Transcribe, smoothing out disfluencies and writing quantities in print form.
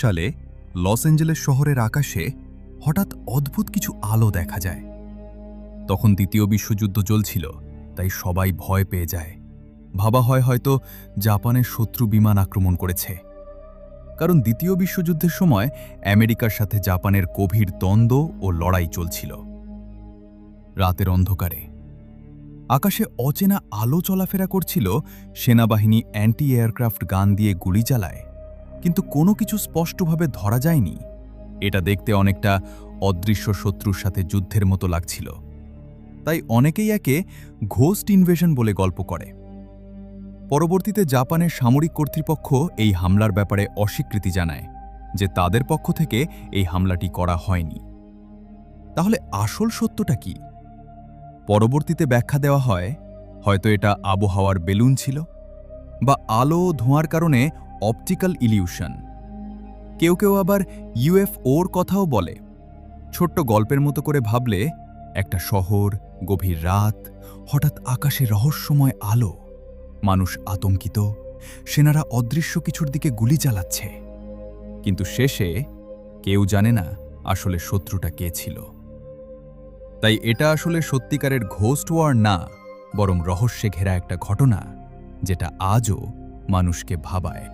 সালে Los Angeles শহরের আকাশে হঠাৎ অদ্ভুত কিছু আলো দেখা যায়। তখন দ্বিতীয় বিশ্বযুদ্ধ চলছিল, তাই সবাই ভয় পেয়ে যায়। ভাবা হয় হয়তো জাপানের শত্রু বিমান আক্রমণ করেছে, কারণ দ্বিতীয় বিশ্বযুদ্ধের সময় আমেরিকার সাথে জাপানের গভীর দ্বন্দ্ব ও লড়াই চলছিল। রাতের অন্ধকারে আকাশে অচেনা আলো চলাফেরা করছিল। সেনাবাহিনী অ্যান্টি এয়ারক্রাফট গান দিয়ে গুলি চালায়, কিন্তু কোনো কিছু স্পষ্টভাবে ধরা যায়নি। এটা দেখতে অনেকটা অদৃশ্য শত্রুর সাথে যুদ্ধের মতো লাগছিল, তাই অনেকেই একে ঘোস্ট ইনভেশন বলে গল্প করে। পরবর্তীতে জাপানের সামরিক কর্তৃপক্ষ এই হামলার ব্যাপারে অস্বীকৃতি জানায় যে তাদের পক্ষ থেকে এই হামলাটি করা হয়নি। তাহলে আসল সত্যটা কি? পরবর্তীতে ব্যাখ্যা দেওয়া হয় হয়তো এটা আবহাওয়ার বেলুন ছিল, বা আলো ও ধোঁয়ার কারণে অপটিক্যাল ইলিউশন। কেউ কেউ আবার ইউএফওর কথাও বলে। ছোট্ট গল্পের মতো করে ভাবলে, একটা শহর, গভীর রাত, হঠাৎ আকাশে রহস্যময় আলো, মানুষ আতঙ্কিত, সেনারা অদৃশ্য কিছুর দিকে গুলি চালাচ্ছে, কিন্তু শেষে কেউ জানে না আসলে শত্রুটা কে ছিল। তাই এটা আসলে সত্যিকারের ঘোস্ট ওয়ার না, বরং রহস্যে ঘেরা একটা ঘটনা, যেটা আজও মানুষকে ভাবায়।